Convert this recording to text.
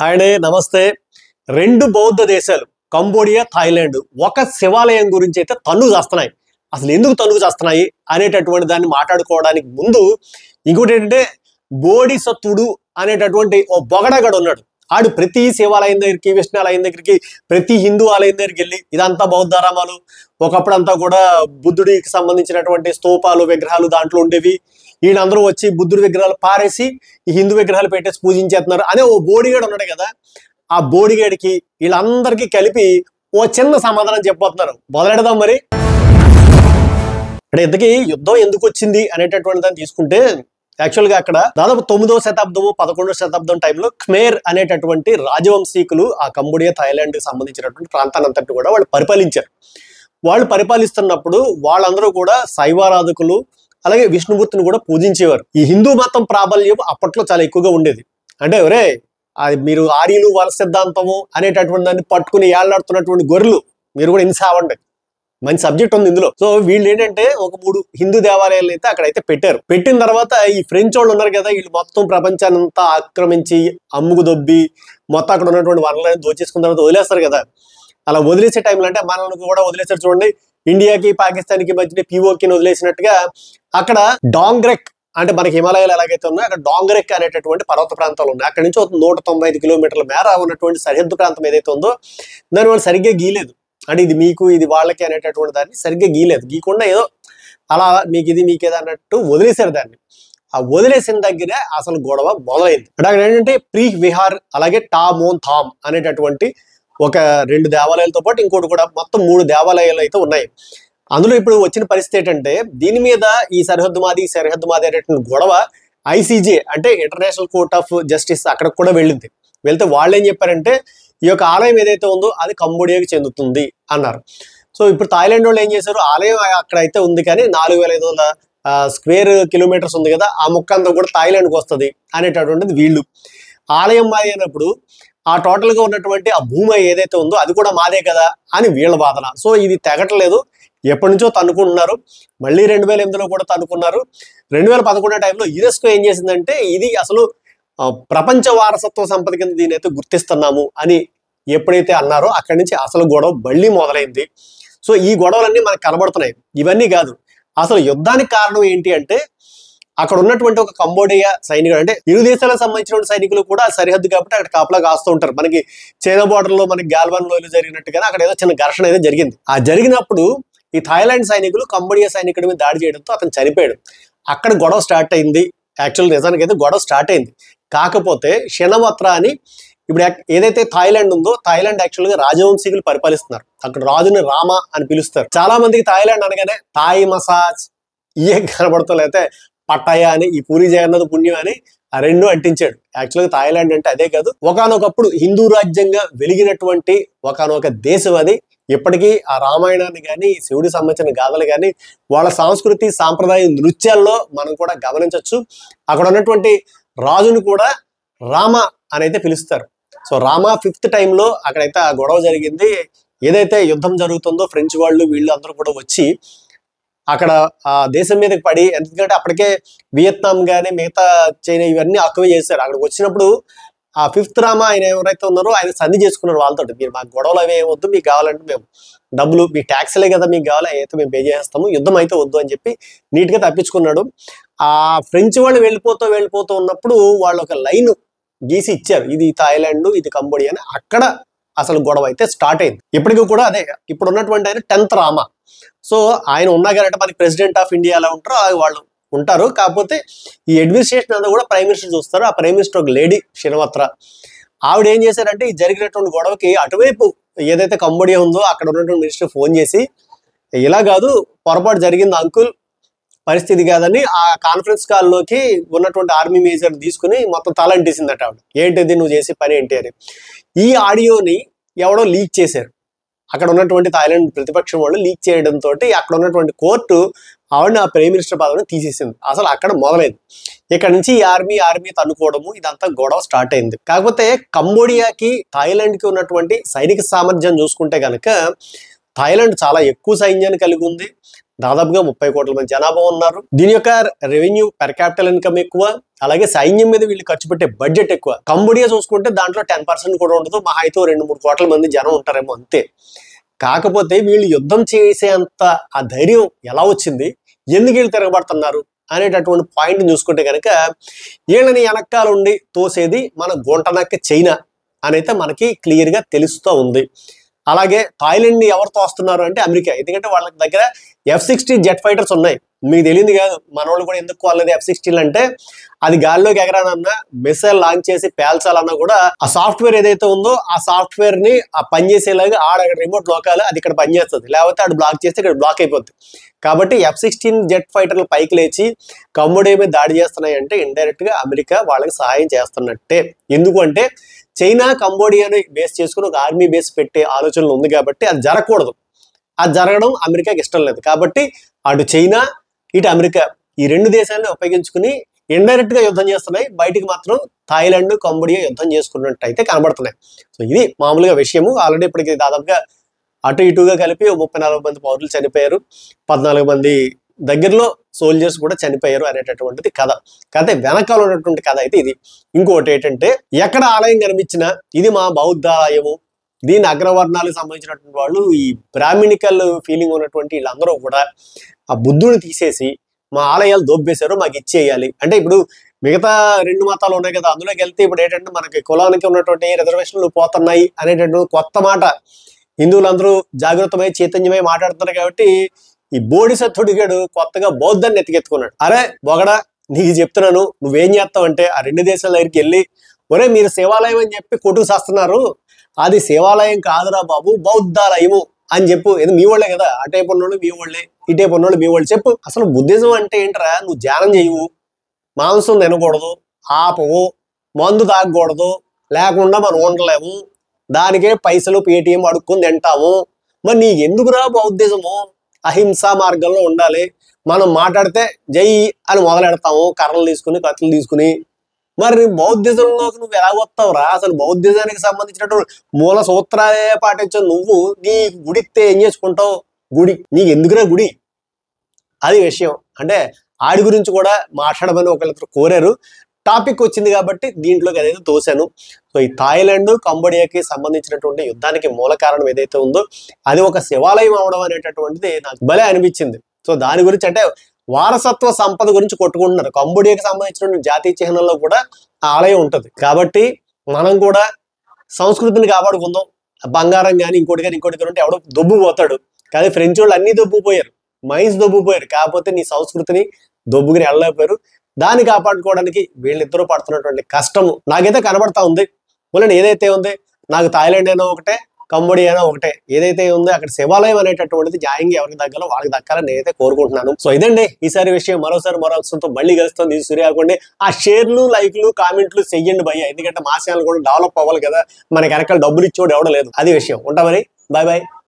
Hi అండి, నమస్తే. రెండు బౌద్ధ దేశాలు కంబోడియా, థాయిలాండ్ ఒక శివాలయం గురించి అయితే తన్నుకు చేస్తున్నాయి. అసలు ఎందుకు తన్నుకు చేస్తున్నాయి అనేటటువంటి దాన్ని మాట్లాడుకోవడానికి ముందు ఇంకోటి ఏంటంటే, బోడిసత్వుడు అనేటటువంటి ఓ బొగడగాడు ఉన్నాడు. ఆడు ప్రతి శివాలయం దగ్గరికి, విష్ణాలయం దగ్గరికి, ప్రతి హిందూ ఆలయం దగ్గరికి వెళ్ళి ఇదంతా బౌద్ధారామాలు, ఒకప్పుడంతా కూడా బుద్ధుడికి సంబంధించినటువంటి స్తూపాలు, విగ్రహాలు దాంట్లో ఉండేవి. వీళ్ళందరూ వచ్చి బుద్ధుడి విగ్రహాలు పారేసి ఈ హిందూ విగ్రహాలు పెట్టేసి పూజించేస్తున్నారు అనే ఓ బోడిగాడు ఉన్నాడు కదా. ఆ బోడిగాడికి వీళ్ళందరికీ కలిపి ఓ చిన్న సమాధానం చెప్పబోతున్నారు. మొదలెడదాం మరి. అంటే ఇంతకీ యుద్ధం ఎందుకు వచ్చింది అనేటటువంటి దాన్ని తీసుకుంటే, యాక్చువల్గా అక్కడ దాదాపు 9వ శతాబ్దము 11వ శతాబ్దం టైంలో ఖమేర్ అనేటటువంటి రాజవంశీకులు ఆ కంబోడియా, థాయిలాండ్కి సంబంధించినటువంటి ప్రాంతాన్ని అంతటి కూడా వాళ్ళు పరిపాలించారు. వాళ్ళు పరిపాలిస్తున్నప్పుడు వాళ్ళందరూ కూడా శైవారాధకులు, అలాగే విష్ణుమూర్తిని కూడా పూజించేవారు. ఈ హిందూ మతం ప్రాబల్యం అప్పట్లో చాలా ఎక్కువగా ఉండేది. అంటే ఒరే, అది మీరు ఆర్యులు వలస సిద్ధాంతము అనేటటువంటి దాన్ని పట్టుకుని ఏళ్లాడుతున్నటువంటి గొర్రెలు, మీరు కూడా ఇన్సావండి. మంచి సబ్జెక్ట్ ఉంది ఇందులో. సో వీళ్ళు ఏంటంటే ఒక 3 హిందూ దేవాలయాలు అయితే అక్కడైతే పెట్టారు. పెట్టిన తర్వాత ఈ ఫ్రెంచ్ వాళ్ళు ఉన్నారు కదా, వీళ్ళు మొత్తం ప్రపంచాన్ని అంతా ఆక్రమించి అమ్ముకు దొబ్బి మొత్తం అక్కడ ఉన్నటువంటి వనరులను దోచేసుకున్న తర్వాత వదిలేస్తారు కదా. అలా వదిలేసే టైంలో అంటే మనల్ని కూడా వదిలేసారు చూడండి. ఇండియాకి పాకిస్తాన్కి మధ్య పిఓకిని వదిలేసినట్టుగా అక్కడ డాంగ్రెక్ అంటే మనకి హిమాలయాలు ఎలాగైతే ఉన్నాయో అక్కడ డాంగ్రెక్ అనేటటువంటి పర్వత ప్రాంతాలు ఉన్నాయి. అక్కడ నుంచి 195 కిలోమీటర్ల మేర ఉన్నటువంటి సరిహద్దు ప్రాంతం ఏదైతే ఉందో దాన్ని వాళ్ళు సరిగ్గా గీలేదు. అంటే ఇది మీకు, ఇది వాళ్ళకి అనేటటువంటి దాన్ని సరిగ్గా గీలేదు. గీకుండా ఏదో అలా మీకు ఇది మీకేదో అన్నట్టు వదిలేశారు దాన్ని. ఆ వదిలేసిన దగ్గరే అసలు గొడవ మొదలైంది. అంటే అక్కడ ఏంటంటే ప్రీ విహార్, అలాగే టా మోన్ థామ్ అనేటటువంటి ఒక 2 దేవాలయాలతో పాటు ఇంకోటి కూడా మొత్తం 3 దేవాలయాలు అయితే ఉన్నాయి. అందులో ఇప్పుడు వచ్చిన పరిస్థితి ఏంటంటే, దీని మీద ఈ సరిహద్దు మాది అనేటువంటి గొడవ ఐసీజే అంటే ఇంటర్నేషనల్ కోర్ట్ ఆఫ్ జస్టిస్ అక్కడికి కూడా వెళ్ళింది. వెళ్తే వాళ్ళు ఏం చెప్పారంటే, ఈ యొక్క ఆలయం ఏదైతే ఉందో అది కంబోడియాకి చెందుతుంది అన్నారు. సో ఇప్పుడు థాయిలాండ్ వాళ్ళు ఏం చేశారు, ఆలయం అక్కడ అయితే ఉంది కానీ 4500 స్క్వేర్ కిలోమీటర్స్ ఉంది కదా, ఆ ముక్క అంతా కూడా థాయిలాండ్కి వస్తుంది అనేటటువంటిది వీళ్ళు. ఆలయం మాది అయినప్పుడు ఆ టోటల్ గా ఉన్నటువంటి ఆ భూమి ఏదైతే ఉందో అది కూడా మాదే కదా అని వీళ్ళ వాదన. సో ఇది తెగట్లేదు, ఎప్పటి నుంచో తన్నుకుంటున్నారు. మళ్ళీ 2008లో కూడా తన్నుకున్నారు. 2011 టైంలో యునెస్కో ఏం చేసిందంటే, ఇది అసలు ప్రపంచ వారసత్వ సంపద కింద దీని అయితే గుర్తిస్తున్నాము అని ఎప్పుడైతే అన్నారో అక్కడి నుంచి అసలు గొడవ మళ్ళీ మొదలైంది. సో ఈ గొడవలన్నీ మనకు కనబడుతున్నాయి. ఇవన్నీ కాదు, అసలు యుద్ధానికి కారణం ఏంటి అంటే, అక్కడ ఉన్నటువంటి ఒక కంబోడియా సైనికుడు, అంటే ఇరు దేశాలకు సంబంధించిన సైనికులు కూడా సరిహద్దు కాబట్టి అక్కడ కాపలా కాస్తూ ఉంటారు. మనకి చైనా బోర్డర్ లో మనకి గాల్వాన్ లోయలో జరిగినట్టుగానే అక్కడ ఏదో చిన్న ఘర్షణ అయితే జరిగింది. ఆ జరిగినప్పుడు ఈ థాయిలాండ్ సైనికులు కంబోడియా సైనికుడి మీద దాడి చేయడంతో అతను చనిపోయాడు. అక్కడ గొడవ స్టార్ట్ అయింది. యాక్చువల్ నిజానికి అయితే గొడవ స్టార్ట్ అయింది. కాకపోతే షెనవత్రా అని ఇప్పుడు ఏదైతే థాయిలాండ్ ఉందో, థాయిలాండ్ యాక్చువల్ గా రాజవంశీకులు పరిపాలిస్తున్నారు. అక్కడ రాజుని రామ అని పిలుస్తారు. చాలా మందికి థాయిలాండ్ అనగానే థాయ్ మసాజ్ ఇయే కనబడతాం, లేకపోతే పట్టాయ అని, ఈ పూరి జగన్నాథ్ పుణ్యం అని ఆ రెండు అంటించాడు. యాక్చువల్గా థాయిలాండ్ అంటే అదే కాదు, ఒకానొకప్పుడు హిందూ రాజ్యంగా వెలిగినటువంటి ఒకానొక దేశం అది. ఇప్పటికీ ఆ రామాయణాన్ని కానీ, శివుడికి సంబంధించిన గాథలు కానీ, వాళ్ళ సంస్కృతి సాంప్రదాయ నృత్యాల్లో మనం కూడా గమనించవచ్చు. అక్కడ ఉన్నటువంటి రాజుని కూడా రామ అని అయితే పిలుస్తారు. సో రామ 5th టైంలో అక్కడైతే ఆ గొడవ జరిగింది. ఏదైతే యుద్ధం జరుగుతుందో ఫ్రెంచ్ వాళ్ళు వీళ్ళు అందరూ కూడా వచ్చి అక్కడ ఆ దేశం మీదకి పడి, ఎందుకంటే అప్పటికే వియత్నాం కానీ మిగతా చైనా ఇవన్నీ ఆక్యుపై చేశారు. అక్కడికి వచ్చినప్పుడు ఆ 5th రామ ఆయన ఎవరైతే ఉన్నారో ఆయన సంధి చేసుకున్నారు వాళ్ళతో. మీరు మాకు గొడవలు అవి ఏమొద్దు, మీకు కావాలంటే మేము డబ్బులు, మీ ట్యాక్స్లే కదా మీకు కావాలి, అయితే మేము పే చేస్తాము, యుద్ధం అయితే వద్దు అని చెప్పి నీట్గా తప్పించుకున్నాడు. ఆ ఫ్రెంచ్ వాళ్ళు వెళ్ళిపోతూ ఉన్నప్పుడు వాళ్ళు ఒక లైన్ గీసి ఇచ్చారు, ఇది థాయిలాండ్, ఇది కంబోడియా అని. అక్కడ అసలు గొడవ అయితే స్టార్ట్ అయింది. ఇప్పటికీ కూడా అదే ఇప్పుడు ఉన్నటువంటి ఆయన 10th రామ. సో ఆయన ఉన్నా కానీ మనకి ప్రెసిడెంట్ ఆఫ్ ఇండియా ఎలా ఉంటారో వాళ్ళు ఉంటారు. కాకపోతే ఈ అడ్మినిస్ట్రేషన్ అంతా కూడా ప్రైమ్ మినిస్టర్ చూస్తారు. ఆ ప్రైమ్ మినిస్టర్ ఒక లేడీ షెనవత్రా. ఆవిడ ఏం చేశారంటే, ఈ జరిగినటువంటి గొడవకి అటువైపు ఏదైతే కంబోడియా ఉందో అక్కడ ఉన్నటువంటి మినిస్టర్ ఫోన్ చేసి, ఇలా కాదు, పొరపాటు జరిగింది అంకుల్, పరిస్థితి కాదని ఆ కాన్ఫరెన్స్ కాల్లోకి ఉన్నటువంటి ఆర్మీ మేజర్ తీసుకుని మొత్తం తలంటేసిందట ఆవిడ. ఏంటిది నువ్వు చేసే పని ఏంటి అని. ఈ ఆడియోని ఎవడో లీక్ చేశారు. అక్కడ ఉన్నటువంటి థాయిలాండ్ ప్రతిపక్షం వాళ్ళు లీక్ చేయడంతో అక్కడ ఉన్నటువంటి కోర్టు ఆవిడని ఆ ప్రైమ్ మినిస్టర్ పదవిని తీసేసింది. అసలు అక్కడ మొదలైంది. ఇక్కడ నుంచి ఈ ఆర్మీ తన్నుకోవడము ఇదంతా గొడవ స్టార్ట్ అయింది. కాకపోతే కంబోడియాకి థాయిలాండ్కి ఉన్నటువంటి సైనిక సామర్థ్యం చూసుకుంటే కనుక థాయిలాండ్ చాలా ఎక్కువ సైన్యాన్ని కలిగి ఉంది. దాదాపుగా 30 కోట్ల మంది జనాభా ఉన్నారు. దీని యొక్క రెవెన్యూ పర్ క్యాపిటల్ ఇన్కమ్ ఎక్కువ, అలాగే సైన్యం మీద వీళ్ళు ఖర్చు పెట్టే బడ్జెట్ ఎక్కువ. కంబోడియా చూసుకుంటే దాంట్లో 10% కూడా ఉండదు, మహా అయితే 2-3 కోట్ల మంది జనం ఉంటారేమో అంతే. కాకపోతే వీళ్ళు యుద్ధం చేసేంత ఆ ధైర్యం ఎలా వచ్చింది, ఎందుకు వీళ్ళు తిరగబడుతున్నారు అనేటటువంటి పాయింట్ చూసుకుంటే కనుక వీళ్ళని వెనకాల ఉండి తోసేది మన గుంటనక్క చైనా అనైతే మనకి క్లియర్ గా తెలుస్తూ ఉంది. అలాగే థాయిలాండ్ ని ఎవరు తోస్తున్నారు అంటే అమెరికా. ఎందుకంటే వాళ్ళ దగ్గర F-16 జెట్ ఫైటర్స్ ఉన్నాయి. మీకు తెలియదు కాదు, మన వాళ్ళు కూడా ఎందుకు వాళ్ళది F-16 అంటే అది గాల్లోకి ఎగరానన్నా, మిసైల్ లాంచ్ చేసి పేల్చాలన్నా కూడా ఆ సాఫ్ట్వేర్ ఏదైతే ఉందో ఆ సాఫ్ట్వేర్ ని ఆ పనిచేసేలాగా అక్కడ రిమోట్ లోకాలు అది ఇక్కడ పనిచేస్తుంది, లేకపోతే అక్కడ బ్లాక్ చేస్తే ఇక్కడ బ్లాక్ అయిపోతుంది. కాబట్టి F-16 జెట్ ఫైటర్లు పైకి లేచి కంబోడియా మీద దాడి చేస్తున్నాయి అంటే ఇండైరెక్ట్ గా అమెరికా వాళ్ళకి సహాయం చేస్తున్నట్టే. ఎందుకు అంటే చైనా కంబోడియాని బేస్ చేసుకుని ఒక ఆర్మీ బేస్ పెట్టే ఆలోచనలు ఉంది కాబట్టి అది జరగకూడదు. అది జరగడం అమెరికాకి ఇష్టం లేదు. కాబట్టి అటు చైనా ఇటు అమెరికా ఈ రెండు దేశాలను ఉపయోగించుకుని ఇండైరెక్ట్ గా యుద్ధం చేస్తున్నాయి. బయటికి మాత్రం థాయిలాండ్ కంబోడియా యుద్ధం చేసుకున్నట్టు అయితే కనబడుతున్నాయి. సో ఇది మామూలుగా విషయము. ఆల్రెడీ ఇప్పటికి దాదాపుగా అటు ఇటుగా కలిపి 34 మంది పౌరులు చనిపోయారు, 14 మంది దగ్గరలో సోల్జర్స్ కూడా చనిపోయారు అనేటటువంటిది కథ. కాకపోతే వెనకాల ఉన్నటువంటి కథ అయితే ఇది. ఇంకోటి ఏంటంటే ఎక్కడ ఆలయం కనిపించినా ఇది మా బౌద్ధ ఆలయము, దీని అగ్రవర్ణాలకు సంబంధించినటువంటి వాళ్ళు, ఈ బ్రాహ్మణికల్ ఫీలింగ్ ఉన్నటువంటి వీళ్ళందరూ కూడా ఆ బుద్ధుని తీసేసి మా ఆలయాలు దొబ్బేశారు, మాకు ఇచ్చేయాలి అంటే ఇప్పుడు మిగతా 2 మతాలు ఉన్నాయి కదా, అందులోకి వెళ్తే ఇప్పుడు ఏంటంటే మనకి కులానికి ఉన్నటువంటి రిజర్వేషన్లు పోతున్నాయి అనేటటువంటి కొత్త మాట హిందువులందరూ జాగృతమై చైతన్యమై మాట్లాడుతున్నారు. కాబట్టి ఈ బోడిసత్తుడిగాడు కొత్తగా బౌద్ధాన్ని ఎత్తుకెత్తుకున్నాడు. అరే బొగడా, నీకు చెప్తున్నాను, నువ్వేం చేస్తావంటే ఆ 2 దేశాల దగ్గరికి వెళ్ళి ఒరే మీరు శివాలయం అని చెప్పి కొట్టుకు చేస్తున్నారు, అది శివాలయం కాదురా బాబు బౌద్ధాలయము అని చెప్పు. ఏదో మీ వాళ్ళే కదా, అటైపు ఉన్నోళ్ళు మీ వాళ్ళే, ఇటైపు ఉన్నోళ్ళు మీ వాళ్ళు, చెప్పు అసలు బుద్ధిజం అంటే ఏంటరా, నువ్వు ధ్యానం చేయవు, మాంసం తినకూడదు, ఆపవు, మందు తాగకూడదు, లేకుండా మనం ఉండలేము, దానికే పైసలు పేటిఎం అడుక్కొని తింటాము, మరి నీకు ఎందుకురా బౌద్ధిజము? అహింసా మార్గంలో ఉండాలి, మనం మాట్లాడితే జై అని మొదలెడతాము కర్రలు తీసుకుని కత్తులు తీసుకుని. మరి బౌద్ధిజంలోకి నువ్వు ఎలా వస్తావురా? అసలు బౌద్ధిజానికి సంబంధించినటువంటి మూల సూత్రాలే పాటించు నువ్వు. నీ గుడితే ఏం చేసుకుంటావు? గుడి నీకు ఎందుకురా గుడి? అది విషయం. అంటే ఆడి గురించి కూడా మాట్లాడమని ఒకళ్ళిద్దరు కోరారు. టాపిక్ వచ్చింది కాబట్టి దీంట్లోకి అదైతే తోశాను. సో ఈ థాయిలాండ్ కంబోడియాకి సంబంధించినటువంటి యుద్ధానికి మూల కారణం ఏదైతే ఉందో అది ఒక శివాలయం అవడం అనేటటువంటిది నాకు భలే అనిపించింది. సో దాని గురించి అంటే వారసత్వ సంపద గురించి కొట్టుకుంటున్నారు. కంబోడియాకి సంబంధించిన జాతీయ చిహ్నంలో కూడా ఆ ఆలయం ఉంటుంది. కాబట్టి మనం కూడా సంస్కృతిని కాపాడుకుందాం. బంగారం కానీ ఇంకోటి కానీ ఉంటే ఎవడో దొబ్బుపోతాడు. కానీ ఫ్రెంచ్ వాళ్ళు అన్ని దొబ్బుపోయారు, మైన్స్ దొబ్బుపోయారు. కాకపోతే నీ సంస్కృతిని దొబ్బుకుని వెళ్ళలేకపోయారు. దాన్ని కాపాడుకోవడానికి వీళ్ళిద్దరూ పడుతున్నటువంటి కష్టము నాకైతే కనబడతా ఉంది. పోనీ ఏదైతే ఉంది, నాకు థాయిలాండ్ అయినా ఒకటే, కంబోడియా అయినా ఒకటే, ఏదైతే ఉందో అక్కడ శివాలయం అనేటటువంటిది న్యాయంగా ఎవరికి దక్కాలో వాళ్ళకి దక్కాలని నేనైతే కోరుకుంటున్నాను. సో ఇదండి ఈసారి విషయం. మరోసారి మరో అంశంతో మళ్ళీ కలుస్తుంది. ఈ సూర్యాకుండి ఆ షేర్లు, లైక్లు, కామెంట్లు చెయ్యండి భయ్య, ఎందుకంటే మా ఛానల్ కూడా డెవలప్ అవ్వాలి కదా, మనకి వెనకాల డబ్బులు ఇచ్చేవాడు ఎవడో లేదు. అది విషయం. ఉంటామని, బాయ్ బాయ్.